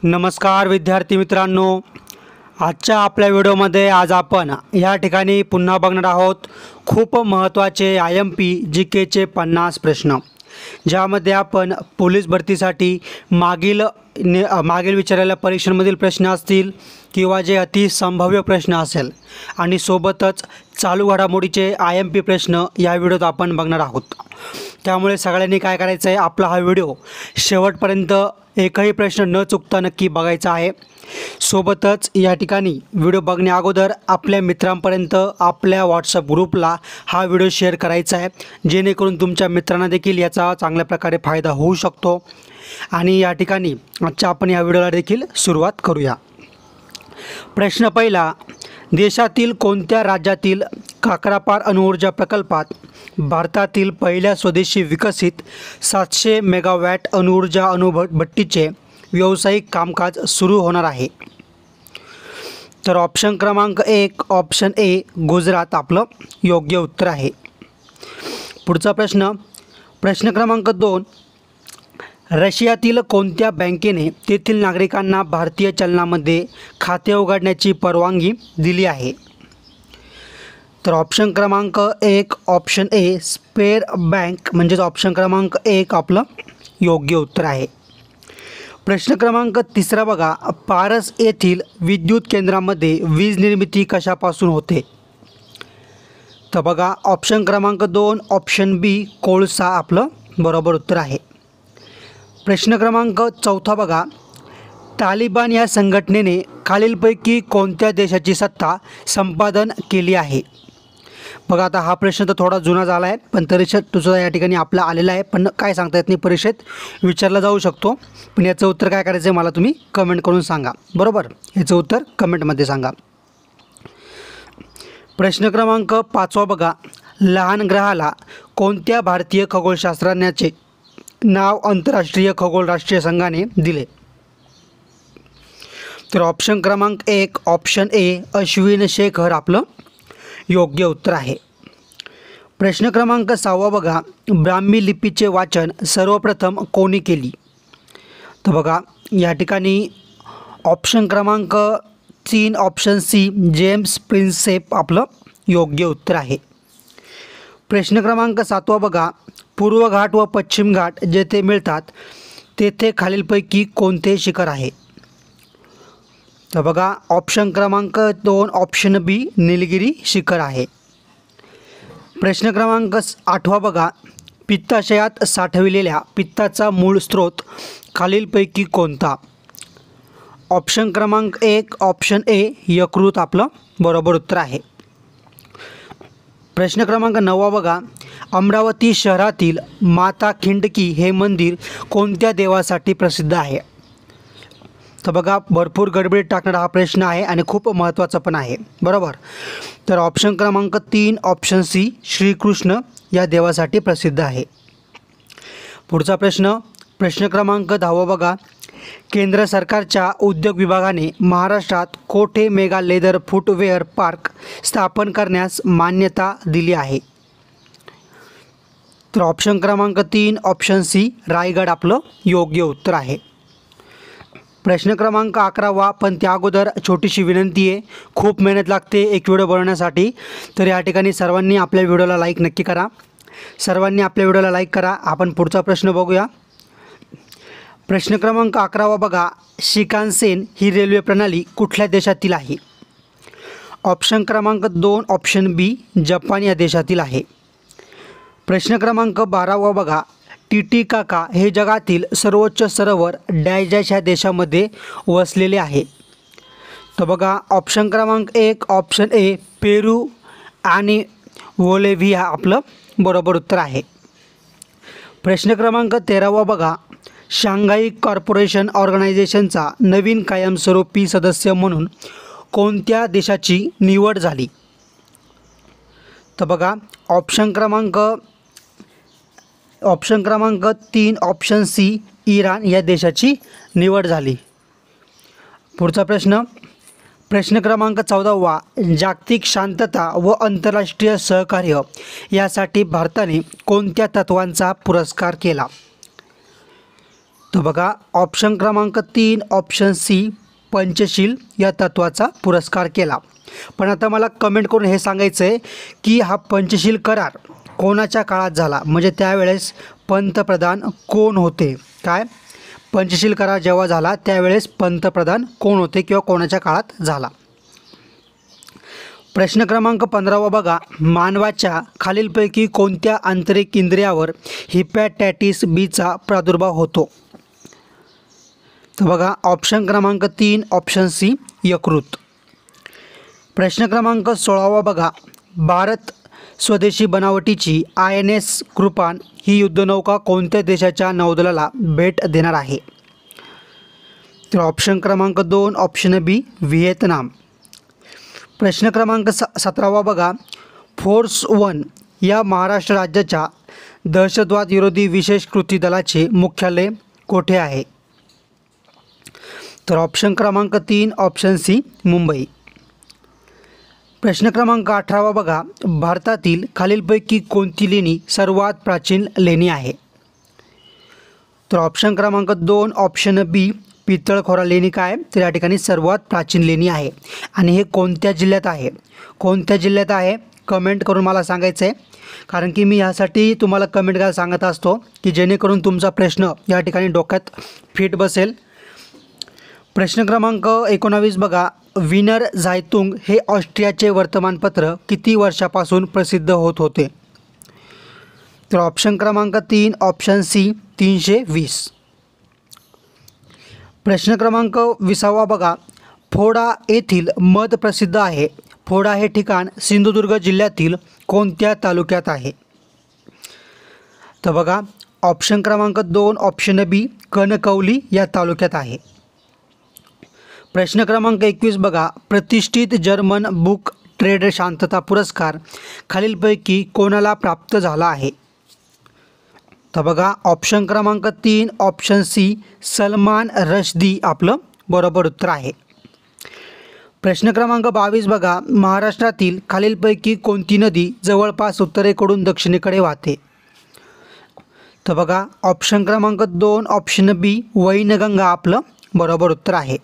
नमस्कार विद्यार्थी मित्रांनो, आजच्या आपल्या व्हिडिओमध्ये आज आपण या ठिकाणी पुन्हा बघणार आहोत खूप महत्त्वाचे IMP GKचे 50 प्रश्न, ज्यामध्ये आपण पोलीस भरतीसाठी मागील विचारलेल्या परीक्षांमधील प्रश्न असतील किंवा जे अति संभाव्य प्रश्न असेल आणि सोबतच चालू घडामोडीचे IMP प्रश्न या व्हिडिओत आपण बघणार आहोत। त्यामुळे सगळ्यांनी काय करायचं आहे, आपला हा व्हिडिओ शेवटपर्यंत एकही प्रश्न न चुकता नक्की बघायचा आहे। सोबतच या ठिकाणी व्हिडिओ बघण्या अगोदर आपल्या मित्रांपर्यंत आपल्या WhatsApp ग्रुपला हा व्हिडिओ शेअर करायचा आहे, जेणेकरून तुमच्या मित्रांना देखील याचा चांगल्या प्रकारे फायदा होऊ शकतो। आणि या ठिकाणी आजच्या आपण या व्हिडिओला देखील सुरुवात करूया। प्रश्न पहिला, देशातील कोणत्या राज्यातील काकरापार अणुऊर्जा प्रकल्पात भारतातील पहिल्या स्वदेशी विकसित 700 मेगावॅट अणुऊर्जा अणुभट्टीचे व्यावसायिक कामकाज सुरू होणार आहे? तर ऑप्शन क्रमांक 1 ऑप्शन ए गुजरात आपलं योग्य उत्तर आहे। पुढचा प्रश्न क्रमांक 2, रशियातील कोणत्या बँकेने तेथील नागरिकांना भारतीय चलनामध्ये खाते उघडण्याची परवानगी दिली आहे? तर ऑप्शन क्रमांक 1 ऑप्शन ए स्पेअर बँक म्हणजेच ऑप्शन क्रमांक 1 आपलं योग्य उत्तर आहे। प्रश्न क्रमांक 3 बघा, पारस येथील विद्युत केंद्रामध्ये वीज निर्मिती कशापासून होते? तर बघा ऑप्शन क्रमांक 2 ऑप्शन बी कोळसा आपलं बरोबर उत्तर आहे। प्रश्न क्रमांक 4 बघा, तालिबान या संघटनेने खालीलपैकी कोणत्या देशाची सत्ता संपादन केली आहे? बघा आता हा प्रश्न तर थोडा जुना झाला आहे, पण तरी तुझा या ठिकाणी आपला आलेला आहे, पण काय सांगता येत नाही, परीक्षेत विचारला जाऊ शकतो। पण याचं उत्तर काय करायचं आहे मला तुम्ही कमेंट करून सांगा, बरोबर? याचं उत्तर कमेंटमध्ये सांगा। प्रश्न क्रमांक 5 बघा, लहान ग्रहाला कोणत्या भारतीय खगोलशास्त्रज्ञाचे नाव आंतरराष्ट्रीय खगोल राष्ट्रीय संघाने दिले? तर ऑप्शन क्रमांक 1 ऑप्शन ए अश्विन शेखर आपलं योग्य उत्तर आहे। प्रश्न क्रमांक 6 बघा, ब्राह्मी लिपीचे वाचन सर्वप्रथम कोणी केली? तर बघा या ठिकाणी ऑप्शन क्रमांक 3 ऑप्शन सी जेम्स प्रिन्सेप आपलं योग्य उत्तर आहे। प्रश्न क्रमांक 7 बघा, पूर्व घाट व पश्चिम घाट जेथे मिळतात तेथे खालीलपैकी कोणते शिखर आहे? तर बघा ऑप्शन क्रमांक 2 ऑप्शन बी निलगिरी शिखर आहे। प्रश्न क्रमांक 8 बघा, पित्ताशयात साठविलेल्या पित्ताचा मूळ स्रोत खालीलपैकी कोणता? ऑप्शन क्रमांक 1 ऑप्शन ए यकृत आपलं बरोबर उत्तर आहे। प्रश्न क्रमांक 9 बघा, अमरावती शहरातील माता खिंडकी हे मंदिर कोणत्या देवासाठी प्रसिद्ध आहे? तर बघा भरपूर गडबडीत टाकणारा हा प्रश्न आहे आणि खूप महत्त्वाचा पण आहे, बरोबर? तर ऑप्शन क्रमांक 3 ऑप्शन सी श्रीकृष्ण या देवासाठी प्रसिद्ध आहे। पुढचा प्रश्न क्रमांक 10 बघा, केंद्र सरकारच्या उद्योग विभागाने महाराष्ट्रात कोठे मेगा लेदर फुटवेअर पार्क स्थापन करण्यास मान्यता दिली आहे? तर ऑप्शन क्रमांक 3 ऑप्शन सी रायगड आपलं योग्य उत्तर आहे। प्रश्न क्रमांक 11 पण त्या अगोदर छोटीशी विनंती आहे, खूप मेहनत लागते एक व्हिडिओ बनवण्यासाठी, तर या ठिकाणी सर्वांनी आपल्या व्हिडिओला लाईक नक्की करा, आपण पुढचा प्रश्न बघूया। प्रश्न क्रमांक 11 बघा, शिकानसेन ही रेल्वे प्रणाली कुठल्या देशातील आहे? ऑप्शन क्रमांक 2 ऑप्शन बी जपान या देशातील आहे। प्रश्न क्रमांक 12 बघा, टिटिकाका हे जगातील सर्वोच्च सरोवर डॅश ह्या देशामध्ये वसलेले आहे? तर बघा ऑप्शन क्रमांक 1 ऑप्शन ए पेरू आणि बोलिव्हिया आपलं बरोबर उत्तर आहे। प्रश्न क्रमांक 13 बघा, शांघाई कॉर्पोरेशन ऑर्गनायझेशनचा नवीन कायमस्वरूपी सदस्य म्हणून कोणत्या देशाची निवड झाली? तर बघा ऑप्शन क्रमांक 3 ऑप्शन सी इराण या देशाची निवड झाली। पुढचा प्रश्न क्रमांक 14 जागतिक शांतता व आंतरराष्ट्रीय सहकार्य यासाठी भारताने कोणत्या तत्वांचा पुरस्कार केला? तर बघा ऑप्शन क्रमांक 3 ऑप्शन सी पंचशील या तत्वाचा पुरस्कार केला. पण आता मला कमेंट करून हे सांगायचं आहे की हा पंचशील करार कोणाच्या काळात झाला, म्हणजे त्यावेळेस पंतप्रधान कोण होते. काय पंचशील करार जेव्हा झाला त्यावेळेस पंतप्रधान कोण होते किंवा कोणाच्या काळात झाला. प्रश्न क्रमांक 15 बघा, मानवाच्या खालीलपैकी कोणत्या आंतरिक इंद्रियावर हिपॅटायटिस बीचा प्रादुर्भाव होतो. तर बघा ऑप्शन क्रमांक 3 ऑप्शन सी यकृत. प्रश्न क्रमांक 16 बघा, भारत स्वदेशी बनावटीची INS कृपान ही युद्धनौका कोणत्या देशाच्या नौदलाला भेट देणार आहे. तर ऑप्शन क्रमांक 2 ऑप्शन बी व्हिएतनाम. प्रश्न क्रमांक 17 बघा, फोर्स 1 या महाराष्ट्र राज्याच्या दहशतवाद विरोधी विशेष कृती दलाचे मुख्यालय कोठे आहे. तर ऑप्शन क्रमांक 3 ऑप्शन सी मुंबई. प्रश्न क्रमांक 18 बघा, भारतातील खालीलपैकी कोणती लेणी सर्वात प्राचीन लेणी आहे. तर ऑप्शन क्रमांक 2 ऑप्शन बी पितळखोरा लेणी काय तर या ठिकाणी सर्वात प्राचीन लेणी आहे. आणि हे कोणत्या जिल्ह्यात आहे, कोणत्या जिल्ह्यात आहे कमेंट करून मला सांगायचं आहे. कारण की मी यासाठी तुम्हाला कमेंट करायला सांगत असतो की जेणेकरून तुमचा प्रश्न या ठिकाणी डोक्यात फिट बसेल. प्रश्न क्रमांक 19 बघा, विनर झायतुंग हे ऑस्ट्रियाचे वर्तमानपत्र किती वर्षापासून प्रसिद्ध होत होते. तर ऑप्शन क्रमांक 3 ऑप्शन सी 320. प्रश्न क्रमांक 20 बघा, फोडा येथील मध प्रसिद्ध आहे. फोडा हे ठिकाण सिंधुदुर्ग जिल्ह्यातील कोणत्या तालुक्यात आहे. तर बघा ऑप्शन क्रमांक 2 ऑप्शन बी कणकवली या तालुक्यात आहे. प्रश्न क्रमांक 21 बघा, प्रतिष्ठित जर्मन बुक ट्रेड शांतता पुरस्कार खालीलपैकी कोणाला प्राप्त झाला आहे. तर बघा ऑप्शन क्रमांक 3 ऑप्शन सी सलमान रश्दी आपलं बरोबर उत्तर आहे. प्रश्न क्रमांक 22 बघा, महाराष्ट्रातील खालीलपैकी कोणती नदी जवळपास उत्तरेकडून दक्षिणेकडे वाहते. तर बघा ऑप्शन क्रमांक 2 ऑप्शन बी वैनगंगा आपलं बरोबर उत्तर आहे.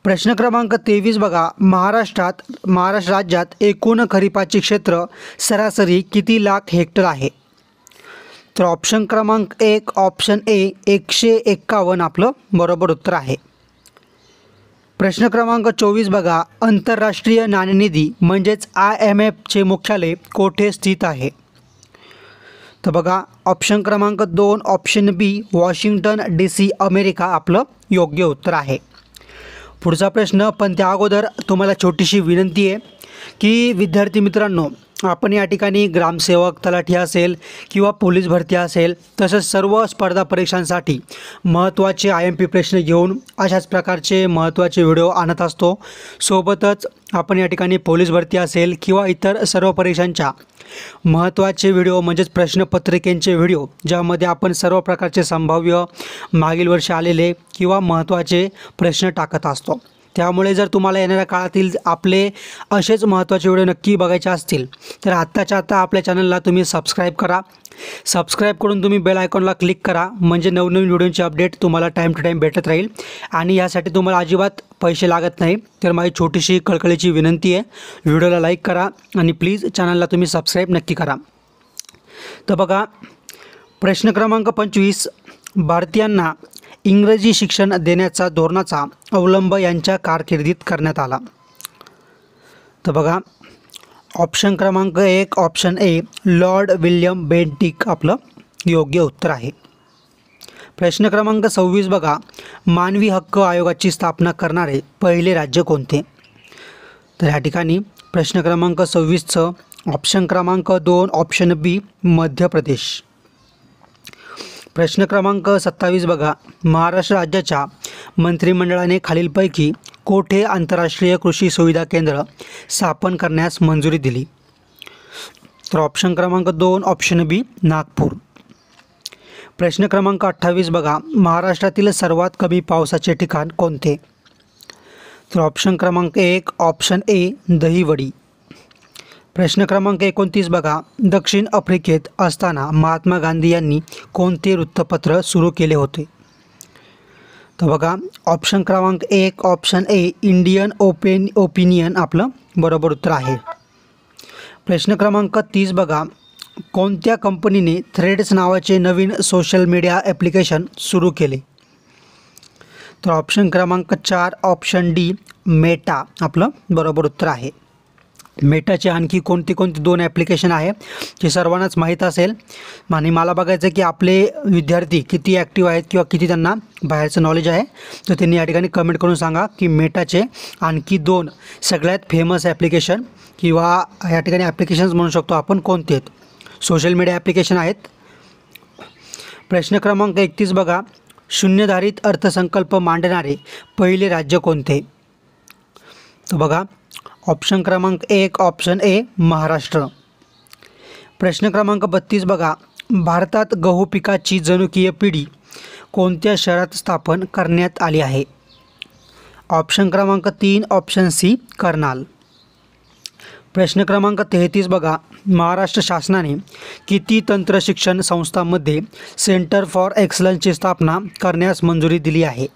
प्रश्न क्रमांक 23 बघा, महाराष्ट्र राज्यात एकूण खरीपाचे क्षेत्र सरासरी किती लाख हेक्टर आहे. तर ऑप्शन क्रमांक 1 ऑप्शन ए 151 आपलं बरोबर उत्तर आहे. प्रश्न क्रमांक 24 बघा, आंतरराष्ट्रीय नाणेनिधी म्हणजेच IMFचे मुख्यालय कोठे स्थित आहे. तर बघा ऑप्शन क्रमांक 2 ऑप्शन बी वॉशिंग्टन DC अमेरिका आपलं योग्य उत्तर आहे. पुढचा प्रश्न, पण त्या अगोदर तुम्हाला छोटीशी विनंती आहे की विद्यार्थी मित्रांनो, आपण या ठिकाणी ग्रामसेवक तलाठी असेल किंवा पोलीस भरती असेल तसंच सर्व स्पर्धा परीक्षांसाठी महत्त्वाचे IMP प्रश्न घेऊन अशाच प्रकारचे महत्त्वाचे व्हिडिओ आणत असतो. सोबतच आपण या ठिकाणी पोलीस भरती असेल किंवा इतर सर्व परीक्षांच्या महत्त्वाचे व्हिडिओ म्हणजेच प्रश्नपत्रिकेंचे व्हिडिओ ज्यामध्ये आपण सर्व प्रकारचे संभाव्य मागील वर्षी आलेले किंवा महत्त्वाचे प्रश्न टाकत असतो. त्यामुळे जर तुम्हाला येणाऱ्या काळातील आपले असेच महत्त्वाचे व्हिडिओ नक्की बघायचे असतील तर आत्ताच्या आत्ता आपल्या चॅनलला तुम्ही सबस्क्राईब करा. सबस्क्राईब करून तुम्ही बेल आयकॉनला क्लिक करा, म्हणजे नवनवीन व्हिडिओची अपडेट तुम्हाला टाईम टू टाईम भेटत राहील. आणि यासाठी तुम्हाला अजिबात पैसे लागत नाही. तर माझी छोटीशी कळकळीची विनंती आहे, व्हिडिओला लाईक करा आणि प्लीज चॅनलला तुम्ही सबस्क्राईब नक्की करा. तर बघा प्रश्न क्रमांक 25, भारतीयांना इंग्रजी शिक्षण देण्याचा धोरणाचा अवलंब यांच्या कारकिर्दीत करण्यात आला. तर बघा ऑप्शन क्रमांक 1 option A Lord William Bentinck आपलं योग्य उत्तर आहे. प्रश्न क्रमांक 26 बघा, मानवी हक्क आयोगाची स्थापना करणारे पहिले राज्य कोणते. तर या ठिकाणी प्रश्न क्रमांक 26चं ऑप्शन क्रमांक 2 ऑप्शन बी मध्य प्रदेश. प्रश्न क्रमांक 27 बघा, महाराष्ट्र राज्याच्या मंत्रिमंडळाने खालीलपैकी कोठे आंतरराष्ट्रीय कृषी सुविधा केंद्र स्थापन करण्यास मंजुरी दिली. तर ऑप्शन क्रमांक 2 ऑप्शन बी नागपूर. प्रश्न क्रमांक 28 बघा, महाराष्ट्रातील सर्वात कमी पावसाचे ठिकाण कोणते. तर ऑप्शन क्रमांक 1 ऑप्शन ए दहिवडी. प्रश्न क्रमांक 29 बघा, दक्षिण आफ्रिकेत असताना महात्मा गांधी यांनी कोणते वृत्तपत्र सुरू केले होते? तर बघा ऑप्शन क्रमांक 1 ऑप्शन ए इंडियन ओपिनियन आपलं बरोबर उत्तर आहे. प्रश्न क्रमांक 30 बघा, कोणत्या कंपनीने थ्रेड्स नावाचे नवीन सोशल मीडिया ॲप्लिकेशन सुरू केले? तर ऑप्शन क्रमांक 4 ऑप्शन डी मेटा आपलं बरोबर उत्तर आहे. मेटाचे आणखी कोणते दोन ॲप्लिकेशन आहे जे सर्वांनाच माहीत असेल आणि मला बघायचं आहे की आपले विद्यार्थी किती ॲक्टिव्ह आहेत किंवा किती त्यांना बाहेरचं नॉलेज आहे. तर त्यांनी या ठिकाणी कमेंट करून सांगा की मेटाचे आणखी 2 सगळ्यात फेमस ॲप्लिकेशन किंवा या ठिकाणी ॲप्लिकेशन्स म्हणू शकतो आपण कोणते आहेत, सोशल मीडिया ॲप्लिकेशन आहेत. प्रश्न क्रमांक 31 बघा, शून्यधारित अर्थसंकल्प मांडणारे पहिले राज्य कोणते? तर बघा ऑप्शन क्रमांक 1 ऑप्शन ए महाराष्ट्र. प्रश्न क्रमांक 32 बघा, भारतात गहू पिकाची जनुकीय पिढी कोणत्या शहरात स्थापन करण्यात आली आहे? ऑप्शन क्रमांक 3 ऑप्शन सी कर्नाल. प्रश्न क्रमांक 33 बघा, महाराष्ट्र शासनाने किती तंत्रशिक्षण संस्थांमध्ये सेंटर फॉर एक्सलन्सची स्थापना करण्यास मंजुरी दिली आहे?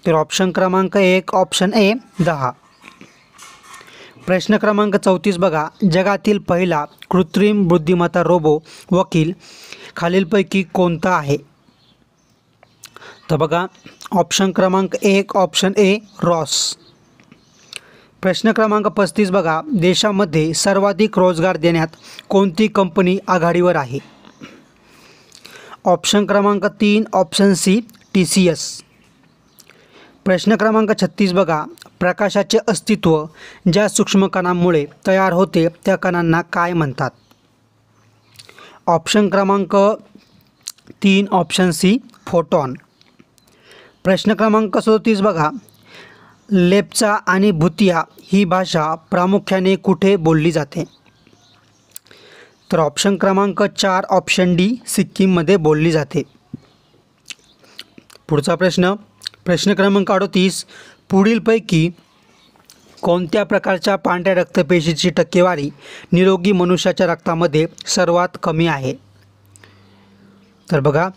तर ऑप्शन क्रमांक 1 ऑप्शन ए 10. प्रश्न क्रमांक 34 बघा, जगातील पहिला कृत्रिम बुद्धिमत्ता रोबो वकील खालीलपैकी कोणता आहे? तर बघा ऑप्शन क्रमांक 1 ऑप्शन ए रॉस. प्रश्न क्रमांक 35 बघा, देशामध्ये सर्वाधिक रोजगार देण्यात कोणती कंपनी आघाडीवर आहे? ऑप्शन क्रमांक 3 ऑप्शन सी TCS. प्रश्न क्रमांक 36 बघा, प्रकाशाचे अस्तित्व ज्या सूक्ष्म कणांमुळे तयार होते त्या कणांना काय म्हणतात? ऑप्शन क्रमांक 3 ऑप्शन सी फोटॉन. प्रश्न क्रमांक 37 बघा, लेप्चा आणि भुतिया ही भाषा प्रामुख्याने कुठे बोलली जाते? तर ऑप्शन क्रमांक 4 ऑप्शन डी सिक्कीममध्ये बोलली जाते. पुढचा प्रश्न क्रमांक 38, पुढीलपैकी कोणत्या प्रकारच्या पांढऱ्या रक्तपेशीची टक्केवारी निरोगी मनुष्याच्या रक्तामध्ये सर्वात कमी आहे? तर बघा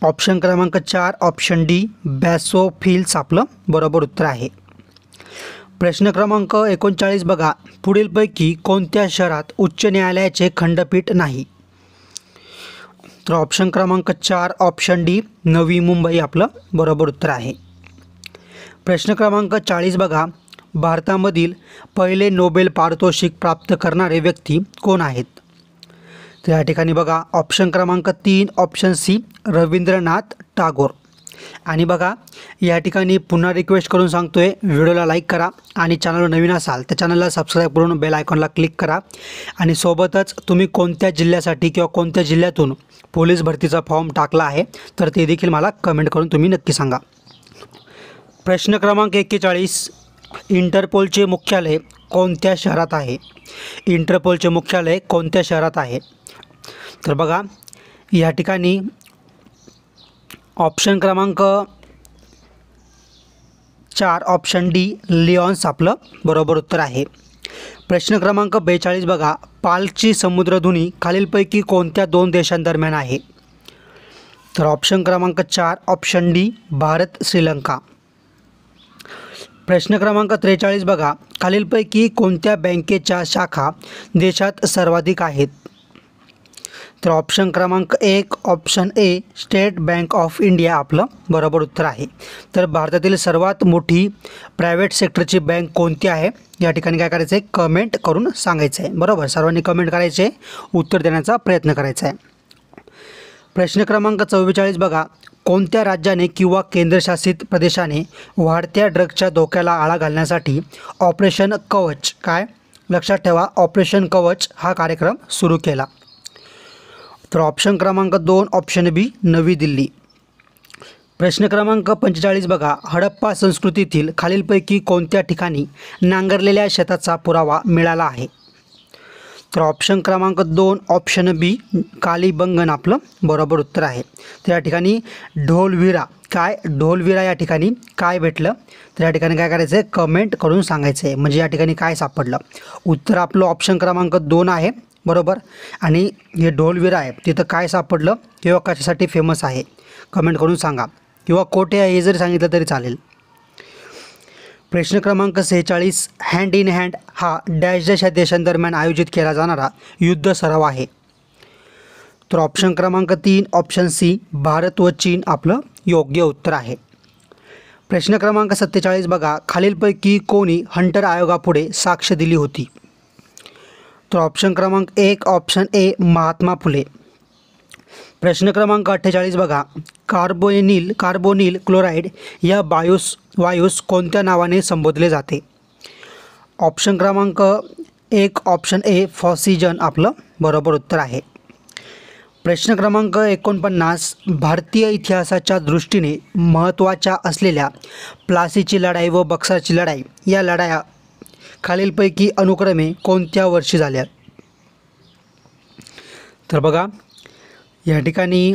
ऑप्शन क्रमांक 4 ऑप्शन डी बॅसोफिल्स आपलं बरोबर उत्तर आहे. प्रश्न क्रमांक 39 बघा, पुढीलपैकी कोणत्या शहरात उच्च न्यायालयाचे खंडपीठ नाही? तर ऑप्शन क्रमांक 4 ऑप्शन डी नवी मुंबई आपलं बरोबर उत्तर आहे. प्रश्न क्रमांक 40 बघा, भारतामधील पहिले नोबेल पारितोषिक प्राप्त करणारे व्यक्ती कोण आहेत? तर या ठिकाणी बघा ऑप्शन क्रमांक 3 ऑप्शन सी रवींद्रनाथ टागोर. आणि बघा या ठिकाणी पुन्हा रिक्वेस्ट करून सांगतोय, व्हिडिओला लाईक करा आणि चॅनलवर नवीन असाल तर चॅनलला सबस्क्राईब करून बेल आयकॉनला क्लिक करा. आणि सोबतच तुम्ही कोणत्या जिल्ह्यासाठी किंवा कोणत्या जिल्ह्यातून पोलीस भरतीचा फॉर्म टाकला आहे तर ते देखील मला कमेंट करून तुम्ही नक्की सांगा. प्रश्न क्रमांक 41, इंटरपोलचे मुख्यालय कोणत्या शहरात आहे? इंटरपोलचे मुख्यालय कोणत्या शहरात आहे? तर बघा या ठिकाणी ऑप्शन क्रमांक 4 ऑप्शन डी लिऑन्स आपलं बरोबर उत्तर आहे. प्रश्न क्रमांक 42 बघा, पालची समुद्रधुनी खालीलपैकी कोणत्या 2 देशांदरम्यान आहे? तर ऑप्शन क्रमांक 4 ऑप्शन डी भारत श्रीलंका. प्रश्न क्रमांक 43 बघा, खालीलपैकी कोणत्या बँकेच्या शाखा देशात सर्वाधिक आहेत? तर ऑप्शन क्रमांक 1 option A state bank of India आपलं बरोबर उत्तर आहे. तर भारतातील सर्वात मोठी प्रायव्हेट सेक्टरची बँक कोणती आहे या ठिकाणी काय करायचं आहे, कमेंट करून सांगायचं आहे. बरोबर, सर्वांनी कमेंट करायचे, उत्तर देण्याचा प्रयत्न करायचा आहे. प्रश्न क्रमांक 44 बघा, कोणत्या राज्याने किंवा केंद्रशासित प्रदेशाने वाढत्या ड्रग्सच्या धोक्याला आळा घालण्यासाठी ऑपरेशन कवच, काय लक्षात ठेवा ऑपरेशन कवच हा कार्यक्रम सुरू केला? तर ऑप्शन क्रमांक 2 ऑप्शन बी नवी दिल्ली. प्रश्न क्रमांक 45 बघा, हडप्पा संस्कृतीतील खालीलपैकी कोणत्या ठिकाणी नांगरलेल्या शेताचा पुरावा मिळाला आहे? तर ऑप्शन क्रमांक 2 ऑप्शन बी कालिबंगन आपलं बरोबर उत्तर आहे. तर या ठिकाणी ढोलविरा ढोलविरा या ठिकाणी काय भेटलं, तर या ठिकाणी काय करायचं आहे, कमेंट करून सांगायचं आहे. म्हणजे या ठिकाणी काय सापडलं, उत्तर आपलं ऑप्शन क्रमांक 2 आहे बरोबर. आणि हे ढोलविरा आहे तिथं काय सापडलं किंवा कशासाठी फेमस आहे कमेंट करून सांगा, किंवा कोठे आहे हे जरी सांगितलं तरी चालेल. प्रश्न क्रमांक 46 हँड इन हँड हा डॅश डॅश या देशांदरम्यान आयोजित केला जाणारा युद्ध सराव आहे. तर ऑप्शन क्रमांक 3 ऑप्शन सी भारत व चीन आपलं योग्य उत्तर आहे. प्रश्न क्रमांक 47 बघा, खालीलपैकी कोणी हंटर आयोगापुढे साक्ष दिली होती. तर ऑप्शन क्रमांक 1 ऑप्शन ए महात्मा फुले. प्रश्न क्रमांक 48 बघा, कार्बोनिल क्लोराईड या वायूस कोणत्या नावाने संबोधले जाते. ऑप्शन क्रमांक 1 ऑप्शन ए फॉक्सिजन आपलं बरोबर उत्तर आहे. प्रश्न क्रमांक 49 भारतीय इतिहासाच्या दृष्टीने महत्त्वाच्या असलेल्या प्लासीची लढाई व बक्सरची लढाई या लढाया खालीलपैकी अनुक्रमे कोणत्या वर्षी झाल्या. तर बघा या ठिकाणी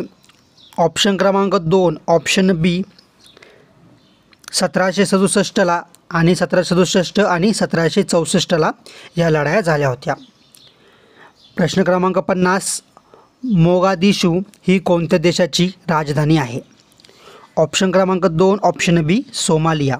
ऑप्शन क्रमांक 2 ऑप्शन बी 1767 आणि 1767 आणि 1764 या लढाया झाल्या होत्या. प्रश्न क्रमांक 50 मोगादिशू ही कोणत्या देशाची राजधानी आहे. ऑप्शन क्रमांक 2 ऑप्शन बी सोमालिया.